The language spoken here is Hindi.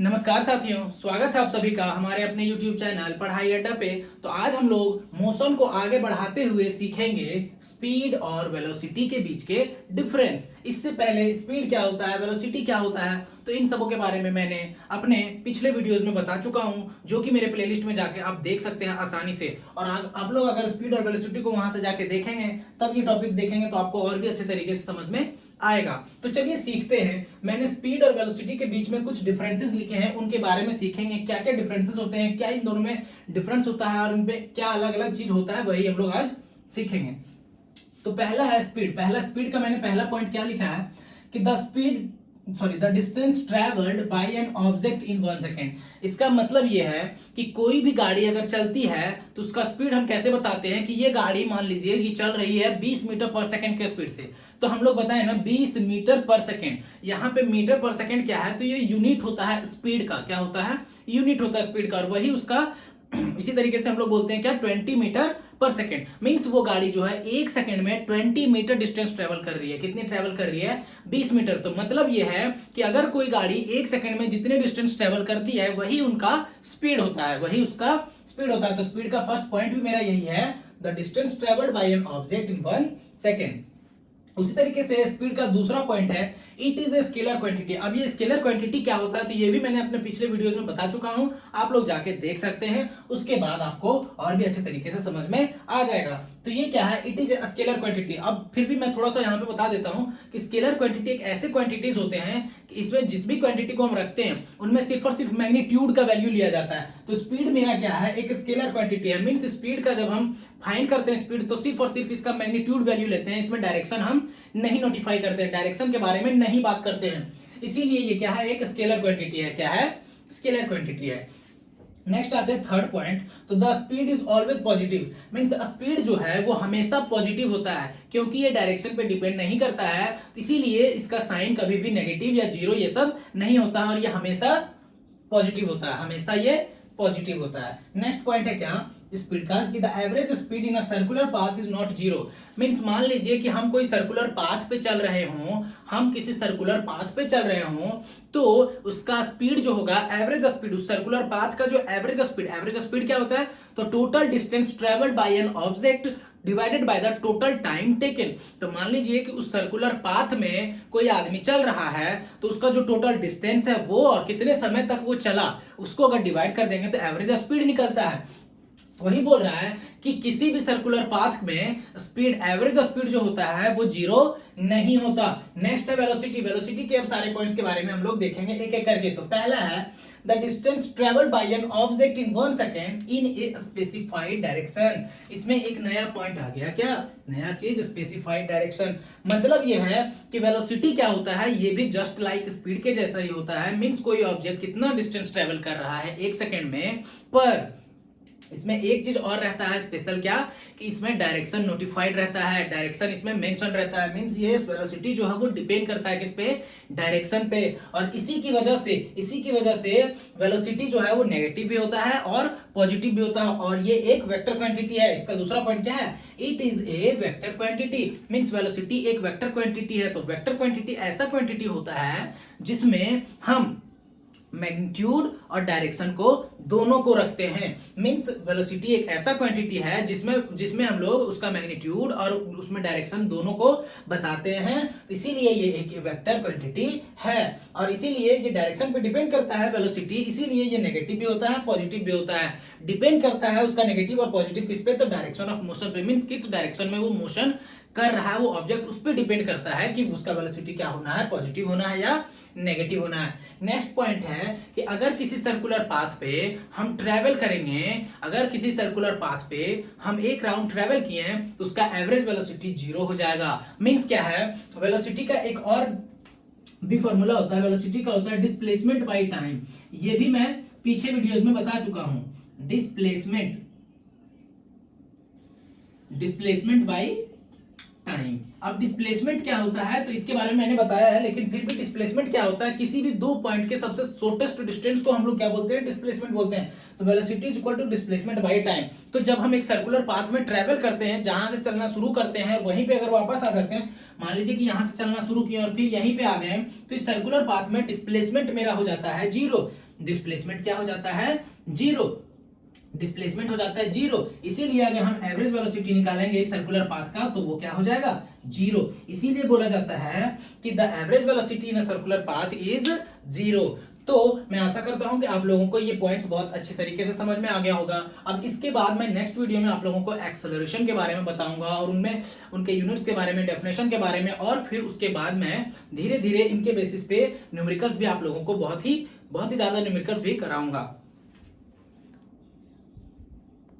नमस्कार साथियों, स्वागत है आप सभी का हमारे अपने YouTube चैनल पढ़ाई अड्डा पे। तो आज हम लोग मोशन को आगे बढ़ाते हुए सीखेंगे स्पीड और वेलोसिटी के बीच के डिफरेंस। इससे पहले स्पीड क्या होता है, वेलोसिटी क्या होता है, तो इन सबों के बारे में मैंने अपने पिछले वीडियोस में बता चुका हूं, जो कि मेरे प्लेलिस्ट में जाके आप देख सकते हैं आसानी से। और आप लोग अगर स्पीड और वेलोसिटी को वहां से जाके देखेंगे, तब ये टॉपिक्स देखेंगे तो आपको और भी अच्छे तरीके से समझ में आएगा। तो चलिए सीखते हैं। मैंने स्पीड और वेलोसिटी के बीच में कुछ डिफरेंसेस लिखे हैं, उनके बारे में सीखेंगे। क्या क्या डिफरेंसेस होते हैं, क्या इन दोनों में डिफरेंस होता है और उनपे क्या अलग अलग चीज होता है, वही हम लोग आज सीखेंगे। तो पहला है स्पीड। पहला स्पीड का मैंने पहला पॉइंट क्या लिखा है कि the distance travelled by an object in 1 second. इसका मतलब यह है कि कोई भी गाड़ी अगर चलती है तो उसका स्पीड हम कैसे बताते हैं कि ये गाड़ी मान लीजिए ये चल रही है 20 मीटर पर सेकेंड के स्पीड से, तो हम लोग बताएं ना 20 मीटर पर सेकेंड। यहाँ पे मीटर पर सेकेंड क्या है, तो ये यूनिट होता है स्पीड का। क्या होता है? यूनिट होता है स्पीड का। और वही उसका इसी तरीके से हम लोग बोलते हैं क्या, 20 मीटर पर सेकेंड। मींस वो गाड़ी जो है 1 सेकेंड में 20 मीटर डिस्टेंस ट्रेवल कर रही है। कितनी ट्रेवल कर रही है? 20 मीटर। तो मतलब ये है कि अगर कोई गाड़ी 1 सेकेंड में जितने डिस्टेंस ट्रेवल करती है वही उनका स्पीड होता है, वही उसका स्पीड होता है। तो स्पीड का फर्स्ट पॉइंट भी मेरा यही है, the distance travelled by an object in 1 second. उसी तरीके से स्पीड का दूसरा पॉइंट है, it is a scalar quantity. अब ये स्केलर क्वांटिटी क्या होता है, तो ये भी मैंने अपने पिछले वीडियोस में बता चुका हूं, आप लोग जाके देख सकते हैं। उसके बाद आपको और भी अच्छे तरीके से समझ में आ जाएगा। तो ये क्या है, it is a scalar quantity. अब फिर भी मैं थोड़ा सा यहाँ पे बता देता हूं कि स्केलर क्वांटिटी एक ऐसे क्वांटिटीज होते हैं कि इसमें जिस भी क्वांटिटी को हम रखते हैं उनमें सिर्फ और सिर्फ मैग्नीट्यूड का वैल्यू लिया जाता है। तो स्पीड मेरा क्या है, एक स्केलर क्वांटिटी है। मींस स्पीड का जब हम फाइंड करते हैं स्पीड, तो सिर्फ और सिर्फ इसका मैग्नीट्यूड वैल्यू लेते हैं। इसमें डायरेक्शन हम नहीं नोटिफाई करते हैं, डायरेक्शन के बारे में नहीं बात करते हैं। इसीलिए ये क्या है, एक स्केलर क्वांटिटी है। क्या है? स्केलर क्वांटिटी है। नेक्स्ट आते हैं थर्ड पॉइंट, तो the speed is always positive. Means speed जो है वो हमेशा पॉजिटिव होता है, क्योंकि ये डायरेक्शन पे डिपेंड नहीं करता है। तो इसीलिए इसका साइन कभी भी नेगेटिव या जीरो ये सब नहीं होता है, और ये हमेशा पॉजिटिव होता है, हमेशा ये पॉजिटिव होता है। नेक्स्ट पॉइंट है क्या, स्पीड का, कि the average speed in a circular path is not zero. Means मान लीजिए कि हम कोई सर्कुलर पाथ पे चल रहे हों, हम किसी सर्कुलर पाथ पे चल रहे हों, तो उसका स्पीड जो होगा, एवरेज स्पीड, उस सर्कुलर पाथ का जो एवरेज स्पीड क्या होता है, तो total distance travelled by an object divided by the total time taken. तो मान लीजिए कि उस सर्कुलर पाथ में कोई आदमी चल रहा है, तो उसका जो टोटल डिस्टेंस है वो और कितने समय तक वो चला, उसको अगर डिवाइड कर देंगे तो एवरेज स्पीड निकलता है। वही बोल रहा है कि किसी भी सर्कुलर पाथ में स्पीड, एवरेज स्पीड जो होता है वो जीरो नहीं होता। नेक्स्ट है वेलोसिटी। वेलोसिटी के अब सारे पॉइंट्स के बारे में हम लोग देखेंगे एक एक करके। तो पहला है, the distance travelled by an object in 1 second in a specified direction. इसमें एक नया पॉइंट आ गया, क्या नया चीज, स्पेसिफाइड डायरेक्शन। मतलब ये है कि वेलोसिटी क्या होता है, ये भी जस्ट लाइक स्पीड के जैसा ही होता है। मींस कोई ऑब्जेक्ट कितना डिस्टेंस ट्रेवल कर रहा है 1 सेकेंड में, पर इसमें एक चीज और रहता है स्पेशल, क्या कि इसमें डायरेक्शन नोटिफाइड रहता है, डायरेक्शन इसमें मेंशन रहता है। मींस ये वेलोसिटी जो है वो डिपेंड करता है किस पे, डायरेक्शन पे। और इसी की वजह से वेलोसिटी जो है वो नेगेटिव भी होता है और पॉजिटिव भी होता है। और ये एक वेक्टर क्वांटिटी है। इसका दूसरा पॉइंट क्या है, it is a vector quantity. Means velocity एक वेक्टर क्वांटिटी है। तो वेक्टर क्वांटिटी ऐसा क्वांटिटी होता है जिसमें हम मैग्नीट्यूड और डायरेक्शन को दोनों को रखते हैं। मींस वेलोसिटी एक ऐसा क्वांटिटी है जिसमें हम लोग उसका मैग्नीट्यूड और उसमें डायरेक्शन दोनों को बताते हैं। इसीलिए ये एक वेक्टर क्वांटिटी है। और इसीलिए ये डायरेक्शन पे डिपेंड करता है वेलोसिटी, इसीलिए ये नेगेटिव भी होता है, पॉजिटिव भी होता है। डिपेंड करता है उसका नेगेटिव और पॉजिटिव किस पे, तो डायरेक्शन ऑफ मोशन पे। मींस किस डायरेक्शन में वो मोशन कर रहा है वो ऑब्जेक्ट, उस पर डिपेंड करता है कि उसका वेलोसिटी क्या होना है, पॉजिटिव होना है या नेगेटिव होना है। नेक्स्ट पॉइंट है कि अगर किसी सर्कुलर पाथ पे हम ट्रेवल करेंगे, अगर किसी सर्कुलर पाथ पे हम एक राउंड ट्रेवल किए हैं, तो उसका एवरेज वेलोसिटी जीरो हो जाएगा। मींस क्या है, वेलोसिटी का एक और भी फॉर्मूला होता है, वेलोसिटी का होता है डिस्प्लेसमेंट बाय टाइम। ये भी मैं पीछे वीडियोस में बता चुका हूं। Displacement by time. अब डिस्प्लेसमेंट क्या होता है तो इसके बारे में मैंने बताया है, लेकिन फिर भी डिस्प्लेसमेंट क्या होता है, किसी भी दो पॉइंट के सबसे शॉर्टेस्ट डिस्टेंस को हम लोग क्या बोलते हैं, डिस्प्लेसमेंट बोलते हैं। तो velocity is equal to displacement by time. तो जब हम एक सर्कुलर पाथ में ट्रेवल करते हैं, जहां से चलना शुरू करते हैं वहीं पे अगर वापस आ जाते हैं, मान लीजिए कि यहां से चलना शुरू किया और फिर यहीं पे आ गए, तो इस सर्कुलर पाथ में डिस्प्लेसमेंट मेरा हो जाता है जीरो। डिस्प्लेसमेंट क्या हो जाता है, जीरो। डिस्प्लेसमेंट हो जाता है जीरो। इसीलिए अगर हम एवरेज वेलोसिटी निकालेंगे इस सर्कुलर पाथ का तो वो क्या हो जाएगा, जीरो। इसीलिए बोला जाता है कि the average velocity in a circular path is zero. तो मैं आशा करता हूं कि आप लोगों को ये पॉइंट्स बहुत अच्छे तरीके से समझ में आ गया होगा। अब इसके बाद मैं नेक्स्ट वीडियो में आप लोगों को एक्सेलरेशन के बारे में बताऊंगा और उनमें उनके यूनिट्स के बारे में, डेफिनेशन के बारे में, और फिर उसके बाद मैं धीरे धीरे इनके बेसिस पे न्यूमेरिकल्स भी आप लोगों को बहुत ही ज्यादा न्यूमेरिकल्स भी कराऊंगा।